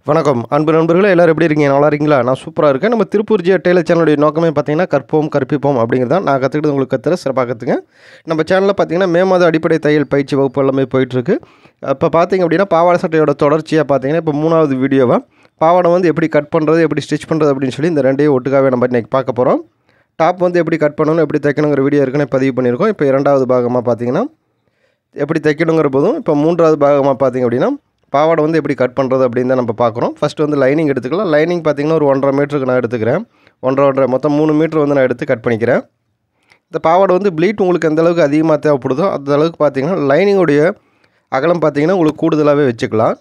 வணக்கம் அன்பு நண்பர்களே, எல்லோரும் எப்படி இருக்கீங்க? நல்லா இருக்கீங்களா? நான் சூப்பராக இருக்கேன். நம்ம திருப்பூர் ஜியா டெய்லர் சேனலுடைய நோக்கமே பார்த்தீங்கன்னா கற்போம் கற்பிப்போம் அப்படிங்கிறது தான். நான் கற்றுக்கிட்டு உங்களுக்கு கற்றுற சிறப்பாக கற்றுங்க. நம்ம சேனலில் பார்த்தீங்கன்னா மே மாத அடிப்படை தையல் பயிற்சி வகுப்பு எல்லாமே போயிட்டுருக்கு. இப்போ பார்த்தீங்க அப்படின்னா பாவாடை சட்டையோட தொடர்ச்சியாக பார்த்தீங்கன்னா இப்போ 3வது வீடியோவாக பாவாடை வந்து எப்படி கட் பண்ணுறது, எப்படி ஸ்டிச் பண்ணுறது அப்படின்னு சொல்லி இந்த ரெண்டையும் ஒட்டுக்காவே நம்ம இன்றைக்கி பார்க்க போகிறோம். டாப் வந்து எப்படி கட் பண்ணணும், எப்படி தைக்கணுங்கிற வீடியோ ஏற்கனவே பதிவு பண்ணியிருக்கோம். இப்போ 2வது பாகமாக பார்த்தீங்கன்னா எப்படி தைக்கணுங்கிற போதும், இப்போ 3வது பாகமாக பார்த்தீங்க அப்படின்னா பாவாடை வந்து எப்படி கட் பண்ணுறது அப்படின்னு தான் நம்ம பார்க்குறோம். ஃபஸ்ட்டு வந்து லைனிங் எடுத்துக்கலாம். லைனிங் பார்த்திங்கன்னா ஒரு 1.5 மீட்டருக்கு நான் எடுத்துக்கிறேன். 1.5 மொத்தம் 3 மீட்ரு வந்து நான் எடுத்து கட் பண்ணிக்கிறேன். இந்த பாவாடை வந்து ப்ளீட் உங்களுக்கு எந்த அளவுக்கு அதிகமாக தேவைப்படுதோ அந்த அளவுக்கு பார்த்திங்கன்னா லைனிங்குடைய அகலம் பார்த்திங்கன்னா உங்களுக்கு கூடுதலாகவே வச்சுக்கலாம்.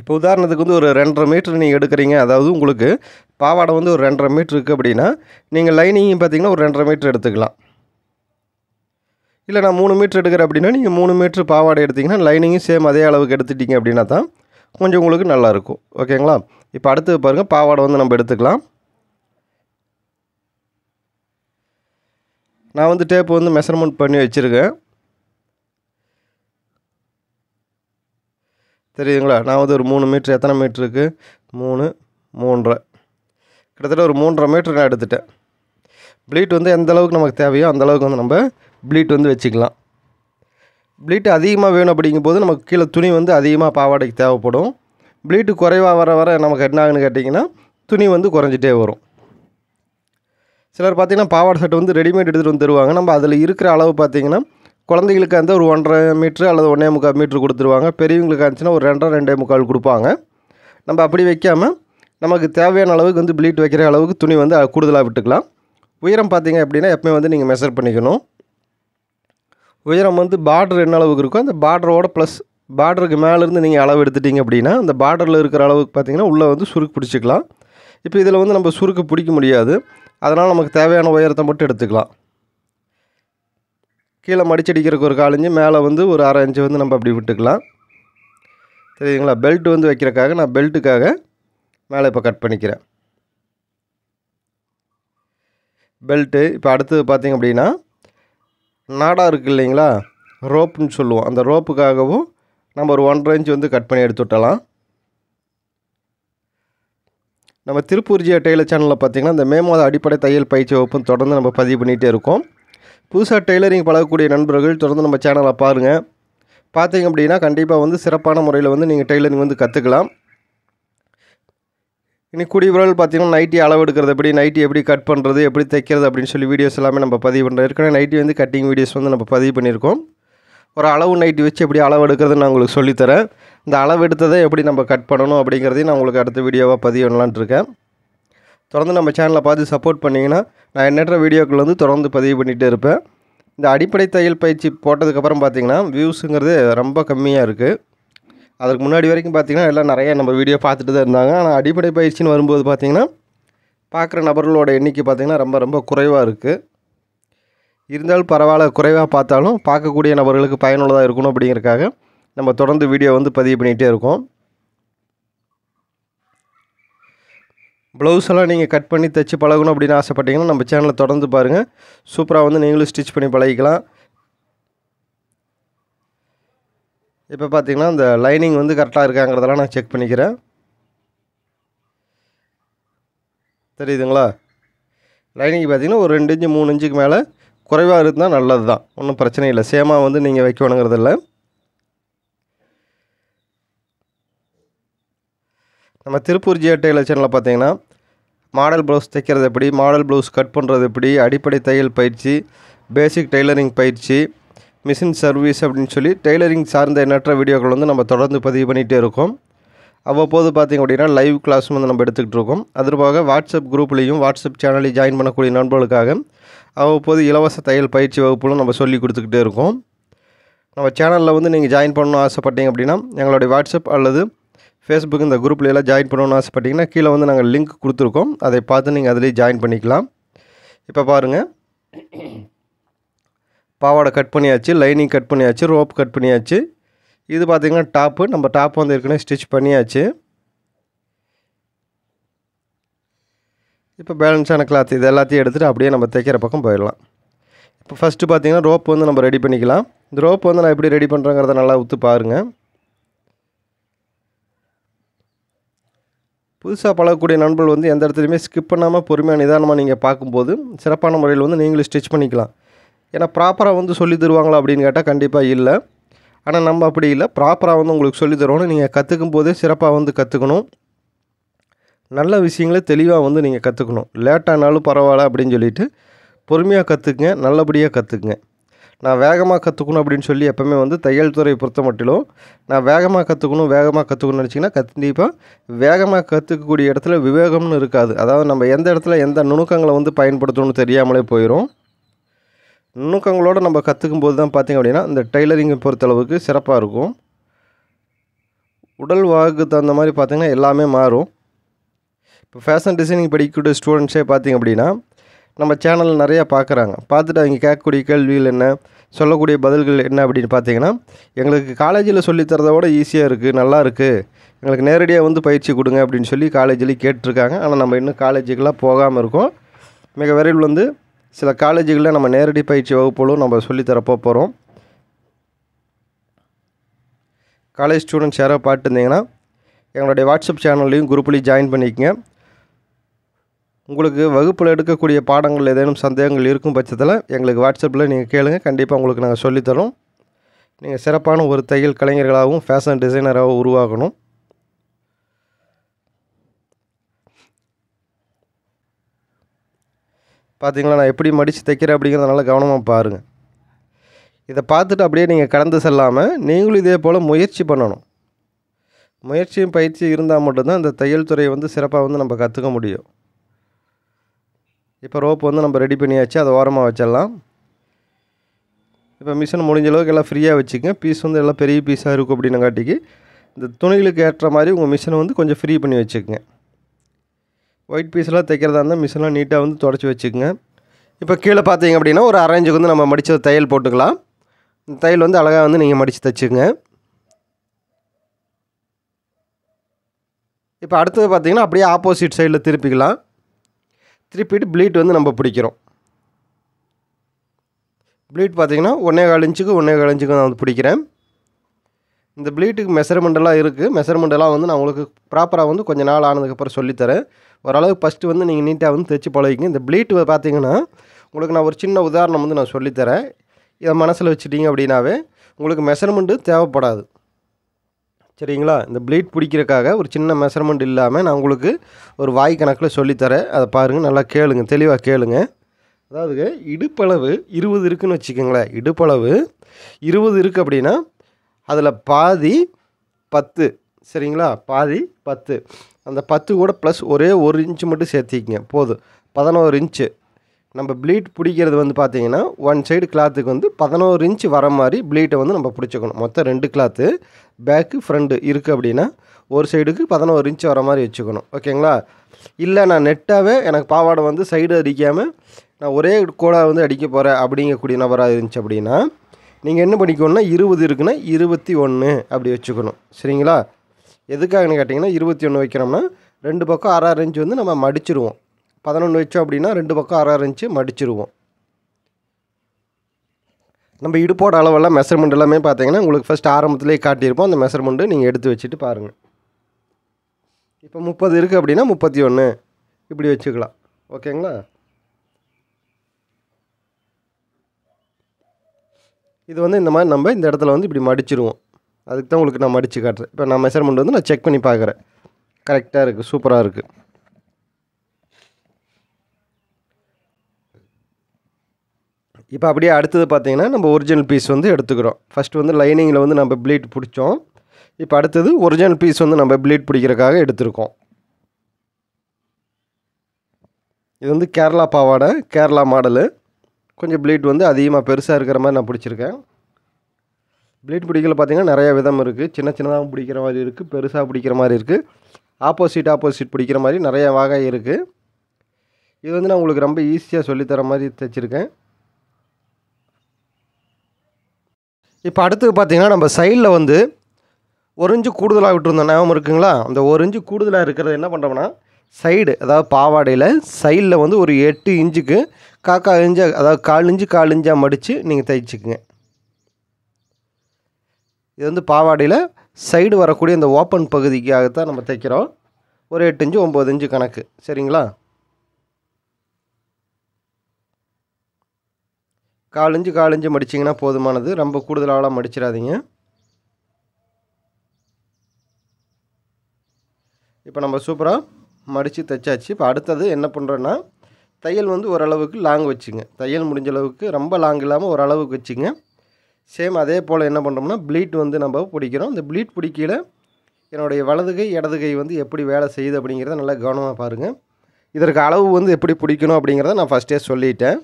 இப்போ உதாரணத்துக்கு வந்து ஒரு 2.5 மீட்ரு நீங்கள் எடுக்கிறீங்க, அதாவது உங்களுக்கு பாவாடை வந்து ஒரு 2.5 மீட்ரு இருக்குது அப்படின்னா நீங்கள் லைனிங்கும் பார்த்திங்கன்னா ஒரு 2.5 மீட்ரு எடுத்துக்கலாம். இல்லை நான் 3 மீட்ரு எடுக்கிறேன் அப்படின்னா நீங்கள் 3 மீட்ரு பாவாடை எடுத்திங்கன்னா லைனிங்கும் சேம் அதே அளவுக்கு எடுத்துட்டிங்க அப்படின்னா தான் கொஞ்சம் உங்களுக்கு நல்லாயிருக்கும். ஓகேங்களா? இப்போ அடுத்தது பாருங்கள், பாவாடை வந்து நம்ம எடுத்துக்கலாம். நான் வந்து டேப்பு வந்து மெஷர்மெண்ட் பண்ணி வச்சுருக்கேன். தெரியுதுங்களா? நான் வந்து ஒரு 3 மீட்ரு, எத்தனை மீட்ருக்கு? 3, 3.5, கிட்டத்தட்ட ஒரு 3.5 மீட்ரு நான் எடுத்துட்டேன். ப்ளீட் வந்து எந்த அளவுக்கு நமக்கு தேவையோ அந்த அளவுக்கு வந்து நம்ம ப்ளீட் வந்து வச்சுக்கலாம். ப்ளீட் அதிகமாக வேணும் அப்படிங்கும்போது நமக்கு கீழே துணி வந்து அதிகமாக பாவாடைக்கு தேவைப்படும். ப்ளீட்டு குறைவாக வர வர நமக்கு என்ன ஆகுன்னு கேட்டிங்கன்னா துணி வந்து குறைஞ்சிட்டே வரும். சிலர் பார்த்திங்கன்னா பாவாடை சட்டை வந்து ரெடிமேட் எடுத்துகிட்டு வந்து தருவாங்க. நம்ம அதில் இருக்கிற அளவு பார்த்திங்கன்னா குழந்தைகளுக்கு அந்த ஒரு 1.5 மீட்ரு அல்லது 1.25 மீட்ரு கொடுத்துருவாங்க. பெரியவங்களுக்கு இருந்துச்சுன்னா ஒரு 2.5, 2.25 கொடுப்பாங்க. நம்ம அப்படி வைக்காமல் நமக்கு தேவையான அளவுக்கு வந்து ப்ளீட் வைக்கிற அளவுக்கு துணி வந்து கூடுதலாக விட்டுக்கலாம். உயரம் பார்த்திங்க அப்படின்னா எப்பவுமே வந்து நீங்கள் மெஷர் பண்ணிக்கணும். உயரம் வந்து பார்டர் என்ன அளவுக்கு இருக்கோ அந்த பார்டரோட ப்ளஸ் பார்டருக்கு மேலேருந்து நீங்கள் அளவு எடுத்துட்டிங்க அப்படின்னா அந்த பார்டரில் இருக்கிற அளவுக்கு பார்த்திங்கன்னா உள்ளே வந்து சுருக்கு பிடிச்சிக்கலாம். இப்போ இதில் வந்து நம்ம சுருக்கு பிடிக்க முடியாது. அதனால் நமக்கு தேவையான உயரத்தை மட்டும் எடுத்துக்கலாம். கீழே மடிச்சடிக்கிறதுக்கு ஒரு 1/4 இன்ச்சு, மேலே வந்து ஒரு 1/2 இன்ச்சு வந்து நம்ம அப்படி விட்டுக்கலாம். தெரியுதுங்களா? பெல்ட் வந்து வைக்கிறக்காக நான் பெல்ட்டுக்காக மேலே இப்போ கட் பண்ணிக்கிறேன். பெல்ட்டு இப்போ அடுத்தது பார்த்திங்க அப்படின்னா நாடா இருக்குது இல்லைங்களா, ரோப்புன்னு சொல்லுவோம். அந்த ரோப்புக்காகவும் நம்ம ஒரு 1.5 இன்ச் வந்து கட் பண்ணி எடுத்து விட்டலாம். நம்ம திருப்பூர் ஜியா டெய்லர் சேனலில் பார்த்திங்கன்னா இந்த மே மாத அடிப்படை தையல் பயிற்சி வகுப்பும் தொடர்ந்து நம்ம பதிவு பண்ணிகிட்டே இருக்கோம். புதுசாக டெய்லரிங் பழகக்கூடிய நண்பர்கள் தொடர்ந்து நம்ம சேனலை பாருங்கள். பார்த்திங்க அப்படின்னா கண்டிப்பாக வந்து சிறப்பான முறையில் வந்து நீங்கள் டெய்லரிங் வந்து கற்றுக்கலாம். இன்னைக்கு கூடிய விரைவில் பார்த்திங்கன்னா நைட்டி அளவு எடுக்கிறது எப்படி, நைட்டி எப்படி கட் பண்ணுறது, எப்படி தைக்கிறது அப்படின்னு சொல்லி வீடியோஸ் எல்லாமே நம்ம பதிவு பண்ணுறோம். ஏற்கனவே நைட்டி வந்து கட்டிங் வீடியோஸ் வந்து நம்ம பதிவு பண்ணியிருக்கோம். ஒரு அளவு நைட்டி வச்சு எப்படி அளவு எடுக்கிறதுன்னு நான் உங்களுக்கு சொல்லித்தரேன். இந்த அளவு எடுத்ததை எப்படி நம்ம கட் பண்ணணும் அப்படிங்கிறதையும் நான் உங்களுக்கு அடுத்த வீடியோவாக பதிவு பண்ணலான்ட்டு இருக்கேன். தொடர்ந்து நம்ம சேனலை பார்த்து சப்போர்ட் பண்ணிங்கன்னா நான் எண்ணற்ற வீடியோக்கள் வந்து தொடர்ந்து பதிவு பண்ணிகிட்டே இருப்பேன். இந்த அடிப்படை தையல் பயிற்சி போட்டதுக்கப்புறம் பார்த்திங்கன்னா வியூஸுங்கிறது ரொம்ப கம்மியாக இருக்குது. அதுக்கு முன்னாடி வரைக்கும் பார்த்திங்கன்னா எல்லாம் நிறையா நம்ம வீடியோ பார்த்துட்டு தான் இருந்தாங்க. ஆனால் அடிப்படை பயிற்சின்னு வரும்போது பார்த்திங்கன்னா பார்க்குற நபர்களோட எண்ணிக்கை பார்த்திங்கன்னா ரொம்ப ரொம்ப குறைவாக இருக்குது. இருந்தாலும் பரவாயில்ல, குறைவாக பார்த்தாலும் பார்க்கக்கூடிய நபர்களுக்கு பயனுள்ளதாக இருக்கணும் அப்படிங்கிறதுக்காக நம்ம தொடர்ந்து வீடியோ வந்து பதிவு பண்ணிகிட்டே இருக்கோம். ப்ளவுஸ் எல்லாம் நீங்கள் கட் பண்ணி தைச்சி பழகணும் அப்படின்னு ஆசைப்பட்டீங்கன்னா நம்ம சேனலை தொடர்ந்து பாருங்கள். சூப்பராக வந்து நீங்களும் ஸ்டிச் பண்ணி பழகிக்கலாம். இப்போ பார்த்திங்கன்னா இந்த லைனிங் வந்து கரெக்டாக இருக்காங்கிறதெல்லாம் நான் செக் பண்ணிக்கிறேன். தெரியுதுங்களா? லைனிங் பார்த்திங்கன்னா ஒரு 2 இன்ச்சு 3 இன்ச்சுக்கு மேலே குறைவாக இருந்தால் நல்லது தான், ஒன்றும் பிரச்சனை இல்லை. சேமாக வந்து நீங்கள் வைக்கணுங்கிறதில்ல. நம்ம திருப்பூர் ஜியா டெய்லர் சேனலில் பார்த்திங்கன்னா மாடல் ப்ளவுஸ் தைக்கிறது எப்படி, மாடல் ப்ளவுஸ் கட் பண்ணுறது எப்படி, அடிப்படை தையல் பயிற்சி, பேசிக் டெய்லரிங் பயிற்சி, மிஷின் சர்வீஸ் அப்படின்னு சொல்லி டெய்லரிங் சார்ந்த எண்ணற்ற வீடியோக்கள் வந்து நம்ம தொடர்ந்து பதிவு பண்ணிகிட்டே இருக்கோம். அவ்வப்போது பார்த்திங்க அப்படின்னா லைவ் கிளாஸும் வந்து நம்ம எடுத்துக்கிட்டு இருக்கோம். அதுபோக வாட்ஸ்அப் குரூப்லேயும் வாட்ஸ்அப் சேனலையும் ஜாயின் பண்ணக்கூடிய நண்பர்களுக்காக அவ்வப்போது இலவச தையல் பயிற்சி வகுப்புகளும் நம்ம சொல்லி கொடுத்துக்கிட்டே இருக்கோம். நம்ம சேனலில் வந்து நீங்கள் ஜாயின் பண்ணணும்னு ஆசைப்பட்டீங்க அப்படின்னா எங்களுடைய வாட்ஸ்அப் அல்லது ஃபேஸ்புக் இந்த குரூப்லையெல்லாம் ஜாயின் பண்ணணும்னு ஆசைப்பட்டிங்கன்னா கீழே வந்து நாங்கள் லிங்க் கொடுத்துருக்கோம். அதை பார்த்து நீங்கள் அதிலேயே ஜாயின் பண்ணிக்கலாம். இப்போ பாருங்கள், பாவாடை கட் பண்ணியாச்சு, லைனிங் கட் பண்ணியாச்சு, ரோப் கட் பண்ணியாச்சு. இது பார்த்திங்கன்னா டாப்பு. நம்ம டாப் வந்து ஏற்கனவே ஸ்டிச் பண்ணியாச்சு. இப்போ பேலன்ஸான கிளாத் இது எல்லாத்தையும் எடுத்துகிட்டு அப்படியே நம்ம தைக்கிற பக்கம் போயிடலாம். இப்போ ஃபஸ்ட்டு பார்த்திங்கன்னா ரோப் வந்து நம்ம ரெடி பண்ணிக்கலாம். இந்த ரோப் வந்து நான் எப்படி ரெடி பண்ணுறேங்கிறத நல்லா உத்து பாருங்கள். புதுசாக பழகக்கூடிய நண்பர்கள் வந்து எந்த இடத்துலையுமே ஸ்கிப் பண்ணாமல் பொறுமையாக நிதானமாக நீங்கள் பார்க்கும்போது சிறப்பான முறையில் வந்து நீங்களும் ஸ்டிச் பண்ணிக்கலாம். ஏன்னா ப்ராப்பராக வந்து சொல்லி தருவாங்களா அப்படின்னு கேட்டால் கண்டிப்பாக இல்லை. ஆனால் நம்ம அப்படி இல்லை, ப்ராப்பராக வந்து உங்களுக்கு சொல்லி தருவோம். நீங்கள் கற்றுக்கும் போதே சிறப்பாக வந்து கற்றுக்கணும். நல்ல விஷயங்களை தெளிவாக வந்து நீங்கள் கற்றுக்கணும். லேட்டானாலும் பரவாயில்ல அப்படின்னு சொல்லிட்டு பொறுமையாக கற்றுக்குங்க, நல்லபடியாக கற்றுக்குங்க. நான் வேகமாக கற்றுக்கணும் அப்படின்னு சொல்லி எப்போவுமே வந்து தையல் துறையை பொறுத்த மட்டிலும் நான் வேகமாக கற்றுக்கணும்னு நினச்சிங்கன்னா கண்டிப்பாக வேகமாக கற்றுக்கக்கூடிய இடத்துல விவேகம்னு இருக்காது. அதாவது நம்ம எந்த இடத்துல எந்த நுணுக்கங்களை வந்து பயன்படுத்தணும்னு தெரியாமலே போயிடும். நுணுக்கங்களோடு நம்ம கற்றுக்கும் போது தான் பார்த்திங்க அப்படின்னா இந்த டெய்லரிங்கை பொறுத்தளவுக்கு சிறப்பாக இருக்கும். உடல் வாகுக்கு தகுந்த மாதிரி பார்த்திங்கன்னா எல்லாமே மாறும். இப்போ ஃபேஷன் டிசைனிங் படிக்கக்கூடிய ஸ்டூடெண்ட்ஸே பார்த்திங்க அப்படின்னா நம்ம சேனலில் நிறையா பார்க்குறாங்க. பார்த்துட்டு அவங்க கேட்கக்கூடிய கேள்விகள் என்ன, சொல்லக்கூடிய பதில்கள் என்ன அப்படின்னு பார்த்தீங்கன்னா, எங்களுக்கு காலேஜில் சொல்லித்தரதை விட ஈஸியாக இருக்குது, நல்லா இருக்குது, எங்களுக்கு நேரடியாக வந்து பயிற்சி கொடுங்க அப்படின்னு சொல்லி காலேஜில் கேட்டிருக்காங்க. ஆனால் நம்ம இன்னும் காலேஜுக்கெல்லாம் போகாமல் இருக்கோம். மிக விரைவில் வந்து சில காலேஜுகளில் நம்ம நேரடி பயிற்சி வகுப்புகளும் நம்ம சொல்லித்தரப்போ போகிறோம். காலேஜ் ஸ்டூடெண்ட்ஸ் யாராவது பார்த்துருந்தீங்கன்னா எங்களுடைய வாட்ஸ்அப் சேனல்லையும் குரூப்லேயும் ஜாயின் பண்ணிக்கங்க. உங்களுக்கு வகுப்பில் எடுக்கக்கூடிய பாடங்கள் ஏதேனும் சந்தேகங்கள் இருக்கும் பட்சத்தில் எங்களுக்கு வாட்ஸ்அப்பில் நீங்கள் கேளுங்க. கண்டிப்பாக உங்களுக்கு நாங்கள் சொல்லித்தரோம். நீங்கள் சிறப்பான ஒரு தையல் கலைஞர்களாகவும் ஃபேஷன் டிசைனராகவும் உருவாகணும். பார்த்தீங்களா, நான் எப்படி மடித்து தைக்கிறேன் அப்படிங்கிறத நல்லா கவனமாக பாருங்கள். இதை பார்த்துட்டு அப்படியே நீங்கள் கடந்து செல்லாமல் நீங்களும் இதே போல் முயற்சி பண்ணணும். முயற்சியும் பயிற்சி இருந்தால் மட்டும்தான் இந்த தையல் துறையை வந்து சிறப்பாக வந்து நம்ம கற்றுக்க முடியும். இப்போ ரோப் வந்து நம்ம ரெடி பண்ணியாச்சு, அதை ஓரமாக வச்சிடலாம். இப்போ மிஷின் முடிஞ்ச அளவுக்கு எல்லாம் ஃப்ரீயாக வச்சுக்கங்க. பீஸ் வந்து எல்லாம் பெரிய பீஸாக இருக்கும் அப்படின்னங்காட்டிக்கு இந்த துணிகளுக்கு ஏற்ற மாதிரி உங்கள் மிஷினை வந்து கொஞ்சம் ஃப்ரீ பண்ணி வச்சுக்கோங்க. ஒயிட் பீஸ்லாம் தைக்கிறதா இருந்தால் மிஷின்லாம் நீட்டாக வந்து தொடச்சி வச்சுக்கோங்க. இப்போ கீழே பார்த்தீங்க அப்படின்னா ஒரு அரேஞ்சுக்கு வந்து நம்ம மடித்த தையல் போட்டுக்கலாம். இந்த தையல் வந்து அழகாக வந்து நீங்கள் மடித்து தைச்சுங்க. இப்போ அடுத்தது பார்த்தீங்கன்னா அப்படியே ஆப்போசிட் சைடில் திருப்பிக்கலாம். திருப்பிட்டு ப்ளீட் வந்து நம்ம பிடிக்கிறோம். ப்ளீட் பார்த்திங்கன்னா 1.25 இன்ச்சுக்கு 1.25 இன்ச்சுக்கு நான் வந்து பிடிக்கிறேன். இந்த ப்ளீட்டுக்கு மெஷர்மெண்டெல்லாம் இருக்குது. மெஷர்மெண்டெல்லாம் வந்து நான் உங்களுக்கு ப்ராப்பராக வந்து கொஞ்சம் நாள் ஆனதுக்கப்புறம் சொல்லித்தரேன். ஓரளவு ஃபஸ்ட்டு வந்து நீங்கள் நீட்டாக வந்து தைச்சி பழகிங்க. இந்த ப்ளீட் பார்த்திங்கன்னா உங்களுக்கு நான் ஒரு சின்ன உதாரணம் வந்து நான் சொல்லித்தரேன். இதை மனசில் வச்சுட்டிங்க அப்படின்னாவே உங்களுக்கு மெஷர்மெண்ட்டு தேவைப்படாது. சரிங்களா? இந்த ப்ளீட் பிடிக்கிறக்காக ஒரு சின்ன மெஷர்மெண்ட் இல்லாமல் நான் உங்களுக்கு ஒரு வாய் கணக்கில் சொல்லித்தரேன். அதை பாருங்கள், நல்லா கேளுங்க, தெளிவாக கேளுங்க. அதாவது இடுப்பளவு 20 இருக்குதுன்னு வச்சுக்கோங்களேன். இடுப்பளவு 20 இருக்குது அப்படின்னா அதில் பாதி 10. சரிங்களா? பாதி 10. அந்த 10 கூட ப்ளஸ் ஒரே 1 இன்ச்சு மட்டும் சேர்த்திக்கிங்க, போதும். 11 இன்ச்சு. நம்ம ப்ளீட் பிடிக்கிறது வந்து பார்த்திங்கன்னா ஒன் சைடு கிளாத்துக்கு வந்து 11 இன்ச்சு வர மாதிரி ப்ளீட்டை வந்து நம்ம பிடிச்சிக்கணும். மொத்தம் 2 கிளாத்து பேக்கு ஃப்ரண்ட்டு இருக்குது அப்படின்னா ஒரு சைடுக்கு 11 இன்ச்சு வர மாதிரி வச்சுக்கணும். ஓகேங்களா? இல்லை நான் நெட்டாகவே எனக்கு பாவாடை வந்து சைடு அடிக்காமல் நான் ஒரே கோடாக வந்து அடிக்க போகிறேன் அப்படிங்கக்கூடிய நபராக இருந்துச்சு அப்படின்னா நீங்கள் என்ன பண்ணிக்கணும்னா 20 இருக்குன்னா 21 அப்படி வச்சுக்கணும். சரிங்களா? எதுக்காகன்னு கேட்டிங்கன்னா 21 வைக்கிறோம்னா 2 பக்கம் 6 இன்ச்சு வந்து நம்ம மடிச்சிருவோம். 11 வச்சோம் அப்படின்னா 2 பக்கம் 6 இன்ச்சு மடிச்சிருவோம். நம்ம இடுப்போட அளவெல்லாம் மெஷர்மெண்ட் எல்லாமே பார்த்தீங்கன்னா உங்களுக்கு ஃபஸ்ட் ஆரம்பத்துலேயே காட்டியிருப்போம். அந்த மெஷர்மெண்ட்டு நீங்கள் எடுத்து வச்சுட்டு பாருங்கள். இப்போ 30 இருக்குது அப்படின்னா 31 இப்படி வச்சுக்கலாம். ஓகேங்களா? இது வந்து இந்த மாதிரி நம்ம இந்த இடத்துல வந்து இப்படி மடிச்சிருவோம். அதுக்கு தான் உங்களுக்கு நான் மடித்து காட்டுறேன். இப்போ நான் மெஷர்மெண்ட் வந்து நான் செக் பண்ணி பார்க்குறேன். கரெக்டாக இருக்குது, சூப்பராக இருக்குது. இப்போ அப்படியே அடுத்தது பார்த்தீங்கன்னா நம்ம ஒரிஜினல் பீஸ் வந்து எடுத்துக்கிறோம். ஃபஸ்ட்டு வந்து லைனிங்கில் வந்து நம்ம ப்ளீட் பிடிச்சோம். இப்போ அடுத்தது ஒரிஜினல் பீஸ் வந்து நம்ம ப்ளீட் பிடிக்கிறதுக்காக எடுத்திருக்கோம். இது வந்து கேரளா பாவாடை, கேரளா மாடலு. கொஞ்சம் ப்ளீட் வந்து அதிகமாக பெருசாக இருக்கிற மாதிரி நான் பிடிச்சிருக்கேன். ப்ளீட் பிடிக்கல பார்த்திங்கன்னா நிறையா விதம் இருக்குது. சின்ன சின்னதாக பிடிக்கிற மாதிரி இருக்குது, பெருசாக பிடிக்கிற மாதிரி இருக்குது, ஆப்போசிட் பிடிக்கிற மாதிரி நிறைய வகை இருக்குது. இது வந்து நான் உங்களுக்கு ரொம்ப ஈஸியாக சொல்லித்தர மாதிரி தைச்சிருக்கேன். இப்போ அடுத்தது பார்த்திங்கன்னா நம்ம சைடில் வந்து 1 இன்ச்சு கூடுதலாக விட்டுருந்தோம், ஞாபகம் இருக்குங்களா? அந்த 1 இன்ச்சு கூடுதலாக இருக்கிறது என்ன பண்ணுறோம்னா சைடு, அதாவது பாவாடையில் சைடில் வந்து ஒரு 8 இன்ச்சுக்கு 1/4 இன்ச்சு, அதாவது 1/4 இன்ச்சாக மடித்து நீங்கள் தைச்சிக்குங்க. இது வந்து பாவாடையில் சைடு வரக்கூடிய இந்த ஓப்பன் பகுதிக்காகத்தான் நம்ம தைக்கிறோம். ஒரு 8 இன்ச்சு 9 இன்ச்சு கணக்கு. சரிங்களா? 4 இன்ச்சு 4 இன்ச்சு மடிச்சிங்கன்னா போதுமானது. ரொம்ப கூடுதலாலாம் மடிச்சிடாதீங்க. இப்போ நம்ம சூப்பராக மடித்து தைச்சாச்சு. இப்போ அடுத்தது என்ன பண்ணுறோன்னா, தையல் வந்து ஓரளவுக்கு லாங் வச்சுங்க. தையல் முடிஞ்ச அளவுக்கு ரொம்ப லாங் இல்லாமல் ஓரளவுக்கு வச்சுங்க. சேம் அதே போல் என்ன பண்ணுறோம்னா, ப்ளீட் வந்து நம்ம பிடிக்கிறோம். இந்த ப்ளீட் பிடிக்கையில் என்னுடைய வலது கை இடது கை வந்து எப்படி வேலை செய்யுது அப்படிங்கிறத நல்லா கவனமாக பாருங்கள். இதற்கு அளவு வந்து எப்படி பிடிக்கணும் அப்படிங்கிறத நான் ஃபஸ்ட்டே சொல்லிட்டேன்.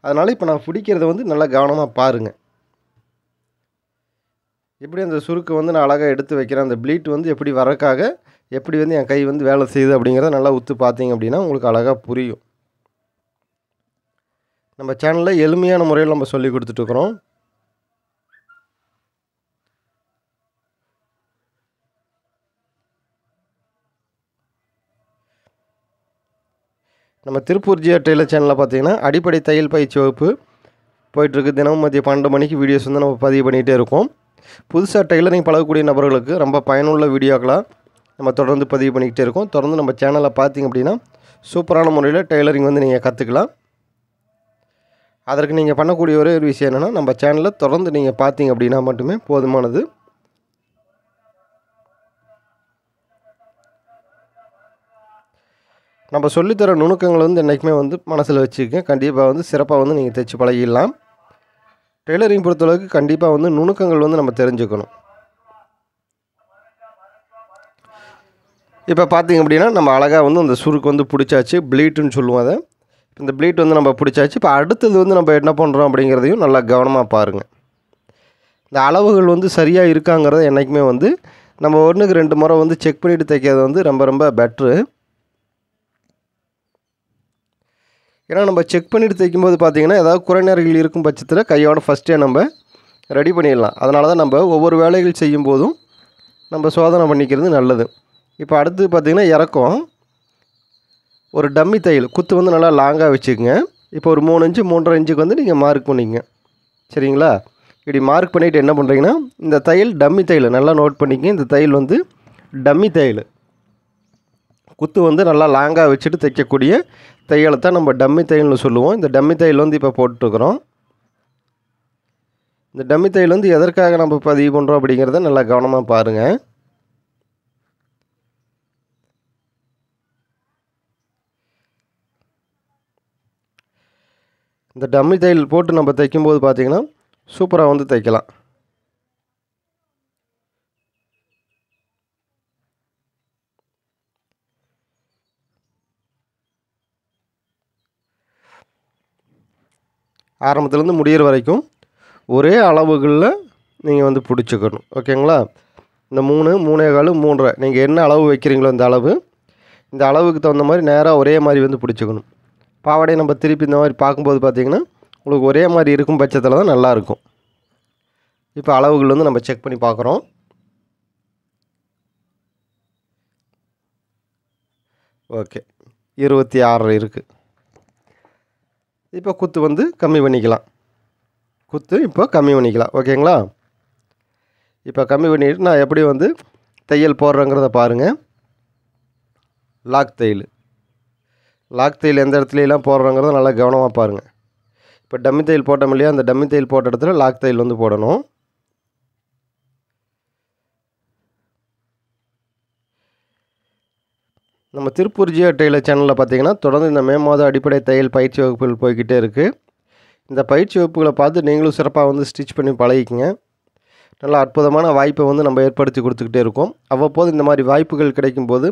அதனால் இப்போ நான் பிடிக்கிறத வந்து நல்லா கவனமாக பாருங்கள். எப்படி அந்த சுருக்கு வந்து நான் அழகாக எடுத்து வைக்கிறேன், அந்த ப்ளீட் வந்து எப்படி வரக்காக எப்படி வந்து என் கை வந்து வேலை செய்யுது அப்படிங்கிறத நல்லா உத்து பார்த்தீங்க அப்படின்னா உங்களுக்கு அழகாக புரியும். நம்ம சேனலில் எளிமையான முறையில் நம்ம சொல்லி கொடுத்துட்ருக்குறோம். நம்ம திருப்பூர் ஜிஆர் டெய்லர் சேனலில் பார்த்தீங்கன்னா அடிப்படை தையல் பயிற்சி வகுப்பு போயிட்டுருக்கு. தினமும் மதியம் 12 மணிக்கு வீடியோஸ் வந்து நம்ம பதிவு பண்ணிகிட்டே இருக்கோம். புதுசாக டெய்லரிங் பழகக்கூடிய நபர்களுக்கு ரொம்ப பயனுள்ள வீடியோக்களாக நம்ம தொடர்ந்து பதிவு பண்ணிக்கிட்டே இருக்கோம். தொடர்ந்து நம்ம சேனலில் பார்த்தீங்க அப்படின்னா சூப்பரான முறையில் டெய்லரிங் வந்து நீங்கள் கற்றுக்கலாம். அதற்கு நீங்கள் பண்ணக்கூடிய ஒரே ஒரு விஷயம் என்னென்னா, நம்ம சேனலில் தொடர்ந்து நீங்கள் பார்த்தீங்க அப்படின்னா மட்டுமே போதுமானது. நம்ம சொல்லித்தர நுணுக்கங்களை வந்து என்றைக்குமே வந்து மனசில் வச்சுக்கங்க. கண்டிப்பாக வந்து சிறப்பாக வந்து நீங்கள் தைச்சு பழகிடலாம். டெய்லரிங் பொறுத்தளவுக்கு கண்டிப்பாக வந்து நுணுக்கங்கள் வந்து நம்ம தெரிஞ்சுக்கணும். இப்போ பார்த்தீங்க அப்படின்னா நம்ம அழகாக வந்து அந்த சுருக்கு வந்து பிடிச்சாச்சு. ப்ளீட்டுன்னு சொல்லுவோம் அதை. இந்த ப்ளீட் வந்து நம்ம பிடிச்சாச்சு. இப்போ அடுத்தது வந்து நம்ம என்ன பண்ணுறோம் அப்படிங்கிறதையும் நல்லா கவனமாக பாருங்கள். இந்த அளவுகள் வந்து சரியாக இருக்காங்கிறத என்றைக்குமே வந்து நம்ம 1க்கு 2 முறை வந்து செக் பண்ணிவிட்டு தைக்கிறது வந்து ரொம்ப ரொம்ப பெட்ரு. ஏன்னா நம்ம செக் பண்ணிவிட்டு தைக்கும்போது பார்த்திங்கன்னா ஏதாவது குறைநேரங்கள் இருக்கும் பட்சத்தில் கையோட ஃபஸ்ட்டே நம்ம ரெடி பண்ணிடலாம். அதனால தான் நம்ம ஒவ்வொரு வேலைகள் செய்யும்போதும் நம்ம சோதனை பண்ணிக்கிறது நல்லது. இப்போ அடுத்து பார்த்திங்கன்னா இறக்கம் ஒரு டம்மி தையல் குத்து வந்து நல்லா லாங்காக வச்சுக்கோங்க. இப்போ ஒரு 3 இன்ச்சு 3.5 இன்ச்சுக்கு வந்து நீங்கள் மார்க் பண்ணிக்கங்க. சரிங்களா? இப்படி மார்க் பண்ணிவிட்டு என்ன பண்ணுறீங்கன்னா, இந்த தையல் டம்மி தையல் நல்லா நோட் பண்ணிக்கங்க. இந்த தையல் வந்து டம்மி தையல். குத்து வந்து நல்லா லாங்காக வச்சுட்டு தைக்கக்கூடிய தையலை தான் நம்ம டம்மி தையல்னு சொல்லுவோம். இந்த டம்மி தையல் வந்து இப்போ போட்டுருக்குறோம். இந்த டம்மி தையல் வந்து எதற்காக நம்ம பதிவு பண்ணுறோம் அப்படிங்கிறத நல்லா கவனமாக பாருங்கள். இந்த டம்மி தையல் போட்டு நம்ம தைக்கும்போது பார்த்திங்கன்னா சூப்பராக வந்து தைக்கலாம். ஆரம்பத்துலேருந்து முடிகிற வரைக்கும் ஒரே அளவுகளில் நீங்கள் வந்து பிடிச்சிக்கணும். ஓகேங்களா? இந்த 3, 3.25, 3.5 நீங்கள் என்ன அளவு வைக்கிறீங்களோ இந்த அளவுக்கு தகுந்த மாதிரி நேராக ஒரே மாதிரி வந்து பிடிச்சிக்கணும். பாவாடையை நம்ம திருப்பி இந்த மாதிரி பார்க்கும்போது பார்த்திங்கன்னா உங்களுக்கு ஒரே மாதிரி இருக்கும் பட்சத்தில் தான் நல்லாயிருக்கும். இப்போ அளவுகள் வந்து நம்ம செக் பண்ணி பார்க்குறோம். ஓகே, 26 இருக்குது. இப்போ குத்து வந்து கம்மி பண்ணிக்கலாம். குத்து இப்போ கம்மி பண்ணிக்கலாம். ஓகேங்களா? இப்போ கம்மி பண்ணிவிட்டு நான் எப்படி வந்து தையல் போடுறேங்கிறத பாருங்கள். லாக் தையல் எந்த இடத்துலலாம் போடுறோங்கிறத நல்லா கவனமாக பாருங்கள். இப்போ டம்மி தையல் போட்டோம் இல்லையா, அந்த டம்மி தையல் போட்ட இடத்துல லாக் தையல் வந்து போடணும். நம்ம திருப்பூர் ஜிஆர் டெய்லர் சேனலில் பார்த்திங்கன்னா தொடர்ந்து இந்த மே மாதம் அடிப்படை தையல் பயிற்சி வகுப்புகள் போய்கிட்டே இருக்குது. இந்த பயிற்சி வகுப்புகளை பார்த்து நீங்களும் சிறப்பாக வந்து ஸ்டிச் பண்ணி பழகிக்கங்க. நல்லா அற்புதமான வாய்ப்பை வந்து நம்ம ஏற்படுத்தி கொடுத்துக்கிட்டே இருக்கோம். அவ்வப்போது இந்த மாதிரி வாய்ப்புகள் கிடைக்கும்போது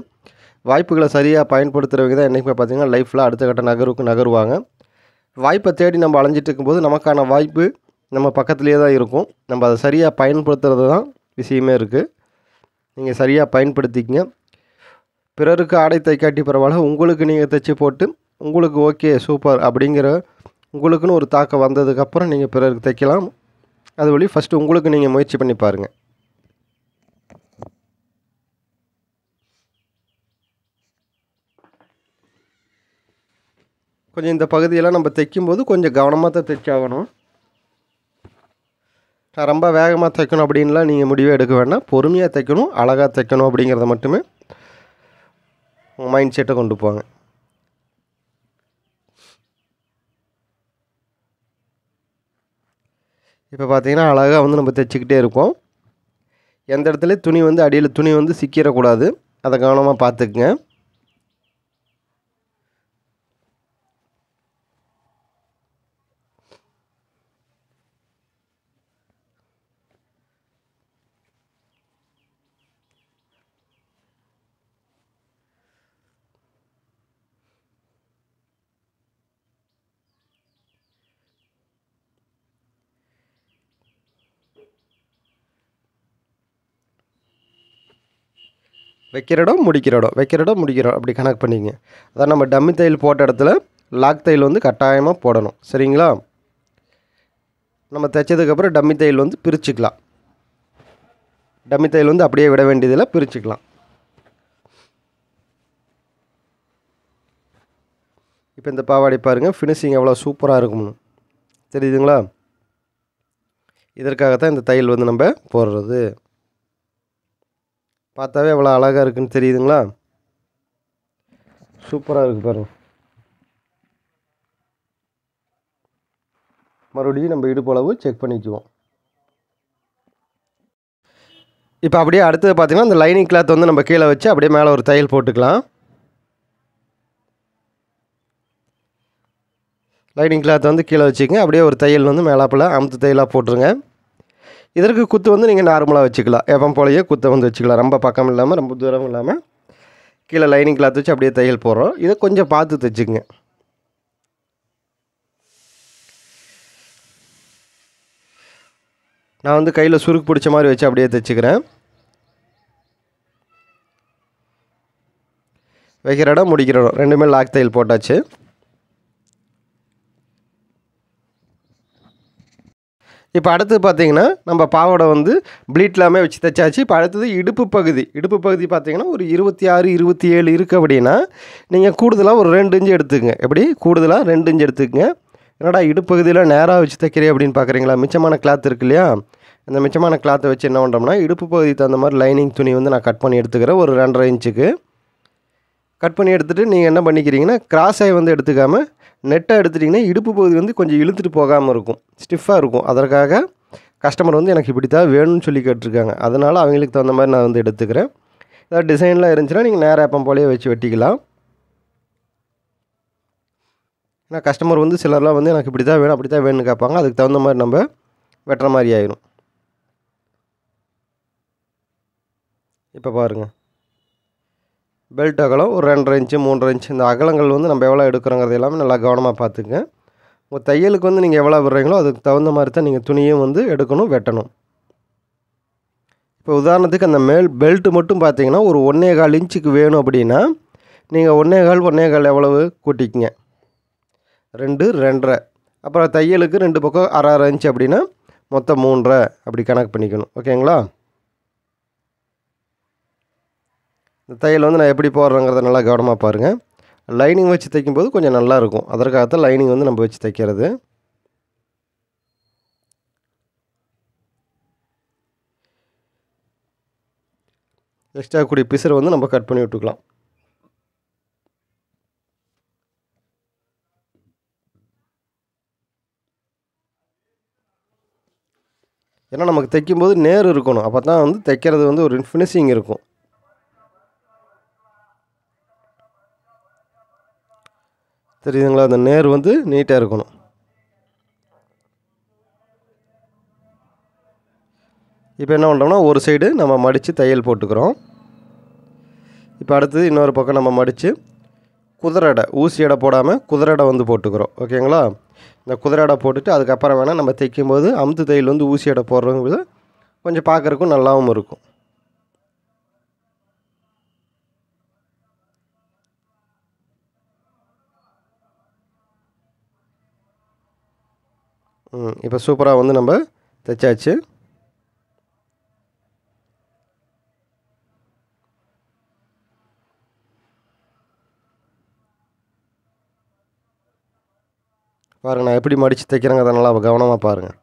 வாய்ப்புகளை சரியாக பயன்படுத்துகிறவங்க தான் என்றைக்குமே பார்த்திங்கன்னா லைஃப்பில் அடுத்த கட்ட நகருவாங்க. வாய்ப்பை தேடி நம்ம அலைஞ்சிட்டு இருக்கும்போது நமக்கான வாய்ப்பு நம்ம பக்கத்துலேயே தான் இருக்கும். நம்ம அதை சரியாக பயன்படுத்துறது தான் விஷயமே இருக்குது. நீங்கள் சரியாக பயன்படுத்திக்கங்க. பிறருக்கு ஆடை தைக்காட்டி பரவாயில்ல, உங்களுக்கு நீங்கள் தைச்சி போட்டு உங்களுக்கு ஓகே சூப்பர் அப்படிங்கிற உங்களுக்குன்னு ஒரு தாக்கம் வந்ததுக்கப்புறம் நீங்கள் பிறருக்கு தைக்கலாம். அது வழி ஃபஸ்ட்டு உங்களுக்கு நீங்கள் முயற்சி பண்ணி பாருங்கள். கொஞ்சம் இந்த பகுதியெல்லாம் நம்ம தைக்கும்போது கொஞ்சம் கவனமாக தான் தைச்சாகணும். ரொம்ப வேகமாக தைக்கணும் அப்படின்லாம் நீங்கள் முடிவே எடுக்க வேண்டாம். பொறுமையாக தைக்கணும், அழகாக தைக்கணும் அப்படிங்கிறத மட்டுமே உங்கள் மைண்ட் செட்டை கொண்டு போங்க. இப்போ பார்த்தீங்கன்னா அழகாக வந்து நம்ம தைச்சிக்கிட்டே இருப்போம். எந்த இடத்துல துணி வந்து அடியில் துணி வந்து சிக்கிடக்கூடாது, அதை கவனமாக பார்த்துக்குங்க. வைக்கிற இடம் முடிக்கிற இடம், வைக்கிற இடம் முடிக்கிற இடம் அப்படி கணக்கு பண்ணிங்க. அதான் நம்ம டம்மி தையல் போட்ட இடத்துல லாக் தையல் வந்து கட்டாயமாக போடணும். சரிங்களா? நம்ம தைச்சதுக்கப்புறம் டம்மி தையல் வந்து பிரிச்சுக்கலாம். டம்மி தையல் வந்து அப்படியே விட வேண்டியதில் பிரிச்சுக்கலாம். இப்போ இந்த பாவாடை பாருங்கள், ஃபினிஷிங் எவ்வளோ சூப்பராக இருக்கும்னு தெரியுதுங்களா? இதற்காகத்தான் இந்த தையல் வந்து நம்ம போடுறது. பார்த்தாவே எவ்வளோ அழகாக இருக்குன்னு தெரியுதுங்களா? சூப்பராக இருக்குது பாருங்கள். மறுபடியும் நம்ம இடுப்பு அளவு செக் பண்ணிக்குவோம். இப்போ அப்படியே அடுத்தது பார்த்திங்கன்னா இந்த லைனிங் கிளாத் வந்து நம்ம கீழே வச்சு அப்படியே மேலே ஒரு தையல் போட்டுக்கலாம். லைனிங் கிளாத் வந்து கீழே வச்சுக்கங்க. அப்படியே ஒரு தையல் வந்து மேலாப்பில் அமுத்து தையலாக போட்டுருங்க. இதற்கு குத்து வந்து நீங்கள் நார்மலாக வச்சுக்கலாம். எப்போ போலயே குத்தை வந்து வச்சுக்கலாம். ரொம்ப பக்கம் இல்லாமல் ரொம்ப தூரம் இல்லாமல் கீழே லைனிங் கிளாத் வச்சு அப்படியே தையல் போடுறோம். இதை கொஞ்சம் பார்த்து தைச்சிக்கங்க. நான் வந்து கையில் சுருக்கு பிடிச்ச மாதிரி வச்சு அப்படியே தைச்சிக்கிறேன். வைக்கிற இடம் முடிக்கிற இடம் ரெண்டுமே லாக் தையல் போட்டாச்சு. இப்போ அடுத்தது பார்த்திங்கன்னா நம்ம பாவாடை வந்து ப்ளீட் எல்லாமே வச்சு தைச்சாச்சு. இப்போ அடுத்தது இடுப்பு பகுதி. இடுப்பு பகுதி பார்த்திங்கன்னா ஒரு 26, 27 இருக்குது அப்படின்னா நீங்கள் கூடுதலாக ஒரு 2 இன்ச்சு எடுத்துக்கங்க. எப்படி கூடுதலாக 2 இன்ச்சு எடுத்துக்கங்க. என்னடா இடுப்பு பகுதியில் நேராக வச்சு தைக்கிறேன் அப்படின்னு பார்க்குறீங்களா? மிச்சமான கிளாத் இருக்கு இல்லையா? அந்த மிச்சமான கிளாத்தை வச்சு என்ன பண்ணுறோம்னா இடுப்பு பகுதிக்கு தகுந்த மாதிரி லைனிங் துணி வந்து நான் கட் பண்ணி எடுத்துக்கிறேன். ஒரு 2.5 இன்ச்சுக்கு கட் பண்ணி எடுத்துகிட்டு நீங்கள் என்ன பண்ணிக்கிறீங்கன்னா கிராஸாக வந்து எடுத்துக்காமல் நெட்டாக எடுத்துட்டிங்கன்னா இடுப்பு பகுதி வந்து கொஞ்சம் இழுத்துட்டு போகாமல் இருக்கும், ஸ்டிஃபாக இருக்கும். அதற்காக கஸ்டமர் வந்து எனக்கு இப்படி தான் வேணும்னு சொல்லி கேட்டிருக்காங்க. அதனால் அவங்களுக்கு தகுந்த மாதிரி நான் வந்து எடுத்துக்கிறேன். ஏதாவது டிசைன்லாம் இருந்துச்சுன்னா நீங்கள் நேராக எப்போ போலேயே வச்சு வெட்டிக்கலாம். ஏன்னா கஸ்டமர் வந்து சிலர்லாம் வந்து எனக்கு இப்படி தான் வேணும் அப்படி தான் வேணும்னு கேட்பாங்க. அதுக்கு தகுந்த மாதிரி நம்ம வெட்டுற மாதிரி ஆயிடும். இப்போ பாருங்கள், பெல்ட் அகலம் ஒரு 2.5 இன்ச்சு 3.5 இன்ச்சு இந்த அகலங்கள் வந்து நம்ம எவ்வளோ எடுக்கிறோங்கிறது எல்லாமே நல்லா கவனமாக பார்த்துக்குங்க. உங்கள் தையலுக்கு வந்து நீங்கள் எவ்வளோ விடுறீங்களோ அதுக்கு தகுந்த மாதிரி தான் நீங்கள் துணியும் வந்து எடுக்கணும், வெட்டணும். இப்போ உதாரணத்துக்கு அந்த பெல்ட்டு மட்டும் பார்த்தீங்கன்னா ஒரு 1.25 இன்ச்சுக்கு வேணும் அப்படின்னா நீங்கள் 1.25 எவ்வளவு கூட்டிக்கங்க, 2 2.5. அப்புறம் தையலுக்கு 2 பக்கம் 1/2 இன்ச்சு அப்படின்னா மொத்தம் 3.5 அப்படி கணக்கு பண்ணிக்கணும். ஓகேங்களா? இந்த தையல் வந்து நான் எப்படி போடுறேங்கிறத நல்லா கவனமாக பாருங்கள். லைனிங் வச்சு தைக்கும்போது கொஞ்சம் நல்லாயிருக்கும். அதற்காகத்தான் லைனிங் வந்து நம்ம வச்சு தைக்கிறது. எக்ஸ்ட்ரா கூடிய பிசரை வந்து நம்ம கட் பண்ணி விட்டுக்கலாம். ஏன்னா நமக்கு தைக்கும்போது நேர் இருக்கணும். அப்போ தான் வந்து தைக்கிறது வந்து ஒரு ஃபினிஷிங் இருக்கும். தெரியுதுங்களா? அந்த நேர் வந்து நீட்டாக இருக்கணும். இப்போ என்ன பண்ணுறோம்னா ஒரு சைடு நம்ம மடித்து தையல் போட்டுக்கிறோம். இப்போ அடுத்தது இன்னொரு பக்கம் நம்ம மடித்து குதிரடை ஊசி எடை போடாமல் குதிரடை வந்து போட்டுக்கிறோம். ஓகேங்களா? இந்த குதிரடை போட்டுட்டு அதுக்கப்புறம் வேணால் நம்ம தைக்கும்போது அமுத்து தையல் வந்து ஊசி எடை போடுறவங்க கொஞ்சம் பார்க்குறக்கும் நல்லாவும் இருக்கும். இப்போ சூப்பராக வந்து நம்ம தைச்சாச்சு. பாருங்கள், நான் எப்படி மடித்து தைக்கிறேங்க, அதை நல்லா கவனமாக பாருங்கள்.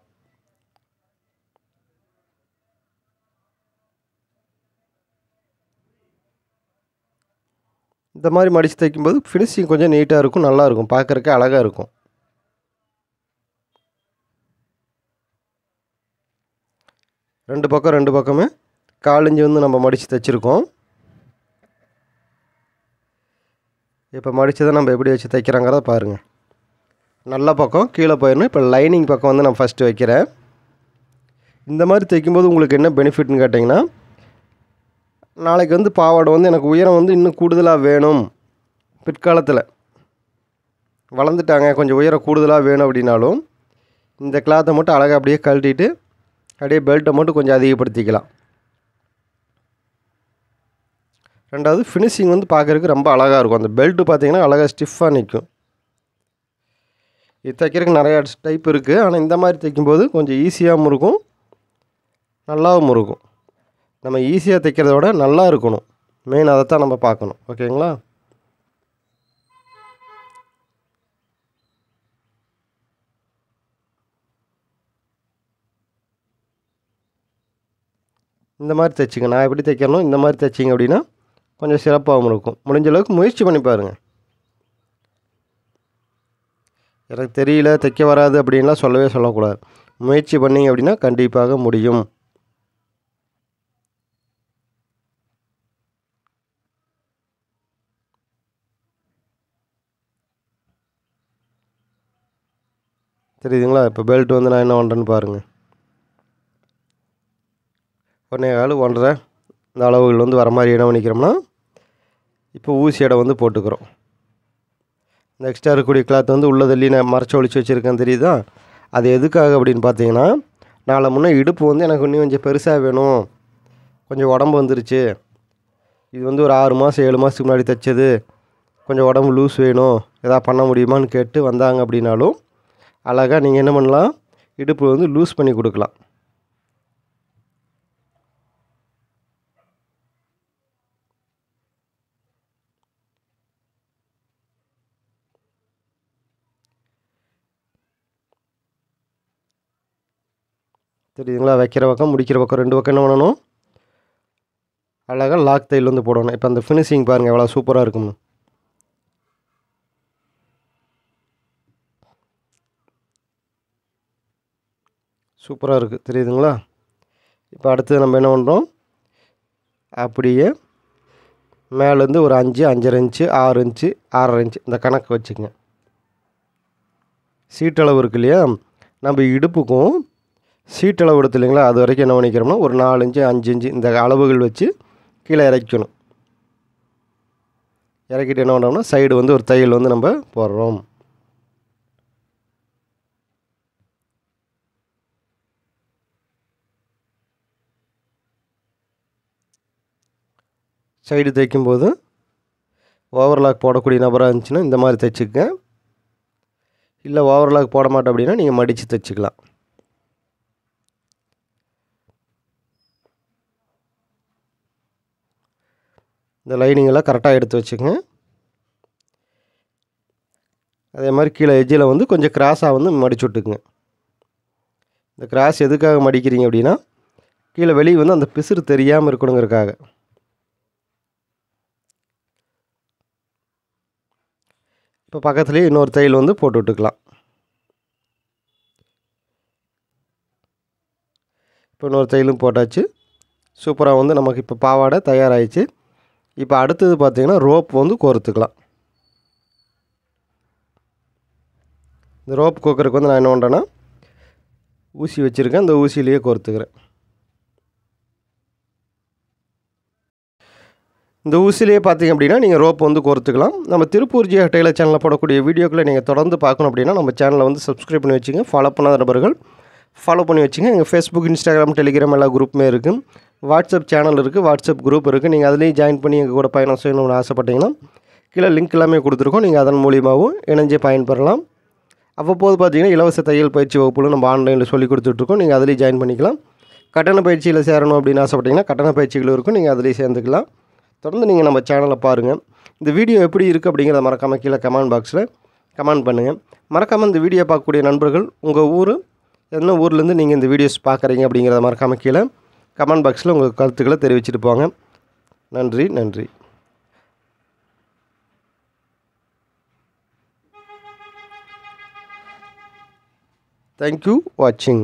இந்த மாதிரி மடித்து தைக்கும்போது ஃபினிஷிங் கொஞ்சம் நீட்டாக இருக்கும், நல்லாயிருக்கும், பார்க்குறக்கு அழகாக இருக்கும். ரெண்டு பக்கமே 1/4 இன்ச் வந்து நம்ம மடித்து தைச்சிருக்கோம். இப்போ மடித்ததை நம்ம எப்படி வச்சு தைக்கிறாங்கிறத பாருங்கள். நல்ல பக்கம் கீழே போயிடணும். இப்போ லைனிங் பக்கம் வந்து நான் ஃபஸ்ட்டு வைக்கிறேன். இந்த மாதிரி தைக்கும்போது உங்களுக்கு என்ன பெனிஃபிட்னு கேட்டிங்கன்னா, நாளைக்கு வந்து பாவாடை வந்து எனக்கு உயரம் வந்து இன்னும் கூடுதலாக வேணும், பிற்காலத்தில் வளர்ந்துட்டாங்க கொஞ்சம் உயரம் கூடுதலாக வேணும் அப்படின்னாலும் இந்த கிளாத்தை மட்டும் அழகாக அப்படியே கழட்டிட்டு அப்படியே பெல்ட்டை மட்டும் கொஞ்சம் அதிகப்படுத்திக்கலாம். ரெண்டாவது ஃபினிஷிங் வந்து பார்க்குறதுக்கு ரொம்ப அழகாக இருக்கும். அந்த பெல்ட்டு பார்த்திங்கன்னா அழகாக ஸ்டிஃபாக நிற்கும். இது தைக்கிறதுக்கு நிறையா டைப் இருக்குது. ஆனால் இந்த மாதிரி தைக்கும்போது கொஞ்சம் ஈஸியாகவும் இருக்கும், நல்லாவும் இருக்கும். நம்ம ஈஸியாக தைக்கிறத விட நல்லா இருக்கணும், மெயின் அதைத்தான் நம்ம பார்க்கணும். ஓகேங்களா? இந்த மாதிரி தைச்சிங்க. நான் எப்படி தைக்கிறனோ இந்த மாதிரி தைச்சிங்க அப்படின்னா கொஞ்சம் சிறப்பாகவும் இருக்கும். முடிஞ்ச அளவுக்கு முயற்சி பண்ணி பாருங்கள். எனக்கு தெரியல, தைக்க வராது அப்படின்லாம் சொல்லவே சொல்லக்கூடாது. முயற்சி பண்ணிங்க அப்படின்னா கண்டிப்பாக முடியும். தெரியுதுங்களா? இப்போ பெல்ட் வந்து நான் என்ன பண்ணுறேன்னு பாருங்கள். 1.25 1.5 இந்த அளவுகள் வந்து வர மாதிரி இடம் பண்ணிக்கிறோம்னா இப்போ ஊசி இடம் வந்து போட்டுக்கிறோம். இந்த எக்ஸ்ட்ரா இருக்கக்கூடிய கிளாத் வந்து உள்ள தள்ளி நான் மறைச்சி ஒழிச்சு வச்சுருக்கேன், தெரியுதா? அது எதுக்காக அப்படின்னு பார்த்தீங்கன்னா, நாளை முன்னே இடுப்பு வந்து எனக்கு இன்னும் கொஞ்சம் பெருசாக வேணும், கொஞ்சம் உடம்பு வந்துருச்சு, இது வந்து ஒரு 6 மாதம் 7 மாதத்துக்கு முன்னாடி தைச்சது, கொஞ்சம் உடம்பு லூஸ் வேணும், எதாவது பண்ண முடியுமான்னு கேட்டு வந்தாங்க அப்படின்னாலும் அழகாக நீங்கள் என்ன பண்ணலாம், இடுப்பு வந்து லூஸ் பண்ணி கொடுக்கலாம். தெரியுதுங்களா? வைக்கிற பக்கம் முடிக்கிற பக்கம் 2 பக்கம் என்ன பண்ணணும், அழகாக லாக் தையல் வந்து போடணும். இப்போ அந்த ஃபினிஷிங் பாருங்கள் எவ்வளோ சூப்பராக இருக்கும்னு. சூப்பராக இருக்குது, தெரியுதுங்களா? இப்போ அடுத்தது நம்ம என்ன பண்ணுறோம், அப்படியே மேலேருந்து ஒரு 5 5.5 இன்ச்சு 6 இன்ச்சு 6.5 இன்ச்சு இந்த கணக்கு வச்சுக்கங்க. சீட்டளவு இருக்கு இல்லையா, நம்ம இடுப்புக்கும் சீட்டளவு எடுத்து இல்லைங்களா, அது வரைக்கும் என்ன பண்ணிக்கிறோம்னா ஒரு 4 இன்ச்சு 5 இன்ச்சு இந்த அளவுகள் வச்சு கீழே இறக்கணும். இறக்கிட்டு என்ன பண்ணுறோம்னா சைடு வந்து ஒரு தையல் வந்து நம்ம போடுறோம். சைடு தைக்கும்போது ஓவர்லாக் போடக்கூடிய நபராக இருந்துச்சுன்னா இந்த மாதிரி தைச்சிக்க, இல்லை ஓவர்லாக் போட மாட்டோம் அப்படின்னா நீங்கள் மடித்து தைச்சிக்கலாம். இந்த லைனிங்கெல்லாம் கரெக்டாக எடுத்து வச்சுக்கங்க. அதே மாதிரி கீழே எஜ்ஜில் வந்து கொஞ்சம் கிராஸாக வந்து மடிச்சு விட்டுக்குங்க. இந்த கிராஸ் எதுக்காக மடிக்கிறீங்க அப்படின்னா கீழே வெளியே வந்து அந்த பிசுறு தெரியாமல் இருக்கணுங்கிறதுக்காக. இப்போ பக்கத்துலேயே இன்னொரு தையல் வந்து போட்டு விட்டுக்கலாம். இப்போ இன்னொரு தையலும் போட்டாச்சு. சூப்பராக வந்து நமக்கு இப்போ பாவாடை தயாராகிடுச்சு. இப்போ அடுத்தது பார்த்திங்கன்னா ரோப் வந்து கோர்த்துக்கலாம். இந்த ரோப் கோக்கருக்கு வந்து நான் என்ன பண்ணுறேன்னா ஊசி வச்சுருக்கேன், இந்த ஊசியிலேயே கோர்த்துக்கிறேன். இந்த ஊசிலேயே பார்த்திங்க அப்படின்னா நீங்கள் ரோப் வந்து கோர்த்துக்கலாம். நம்ம திருப்பூர் ஜியா டெய்லர் சேனலில் போடக்கூடிய வீடியோக்களை நீங்கள் தொடர்ந்து பார்க்கணும் அப்படின்னா நம்ம சேனலை வந்து சப்ஸ்கிரைப் பண்ணி வச்சுங்க. ஃபாலோ பண்ணாத நபர்கள் ஃபாலோ பண்ணி வச்சுங்க. எங்கள் ஃபேஸ்புக், இன்ஸ்டாகிராம், டெலிகிராம் எல்லா குரூப்புமே இருக்குது. வாட்ஸ்அப் சேனல் இருக்குது, வாட்ஸ்அப் குரூப் இருக்குது. நீங்கள் அதுலேயும் ஜாயின் பண்ணி எங்கள் கூட பயணம் செய்யணும்னு ஆசைப்பட்டீங்கன்னா கீழே லிங்க் எல்லாமே கொடுத்துருக்கோம். நீங்கள் அதன் மூலியமாகவும் இணைஞ்சே பயன்பெறலாம். அவ்வப்போது பார்த்திங்கன்னா இலவச தையல் பயிற்சி வகுப்புகளும் நம்ம ஆன்லைனில் சொல்லி கொடுத்துட்ருக்கோம். நீங்கள் அதிலேயும் ஜாயின் பண்ணிக்கலாம். கட்டண பயிற்சியில் சேரணும் அப்படின்னு ஆசைப்பட்டீங்கன்னா கட்டண பயிற்சிகளும் இருக்கும், நீங்கள் அதிலேயும் சேர்ந்துக்கலாம். தொடர்ந்து நீங்கள் நம்ம சேனலை பாருங்கள். இந்த வீடியோ எப்படி இருக்குது அப்படிங்கிறத மறக்காமல் கீழே கமெண்ட் பாக்ஸில் கமெண்ட் பண்ணுங்கள். மறக்காமல் இந்த வீடியோ பார்க்கக்கூடிய நண்பர்கள் உங்கள் ஊர் என்ன ஊர்லேருந்து நீங்கள் இந்த வீடியோஸ் பார்க்குறீங்க அப்படிங்கிறத மறக்காமல் கீழே கமெண்ட் பாக்ஸில் உங்கள் கருத்துக்களை தெரிவிச்சிட்டு போங்க. நன்றி. தேங்க்யூ வாட்சிங்.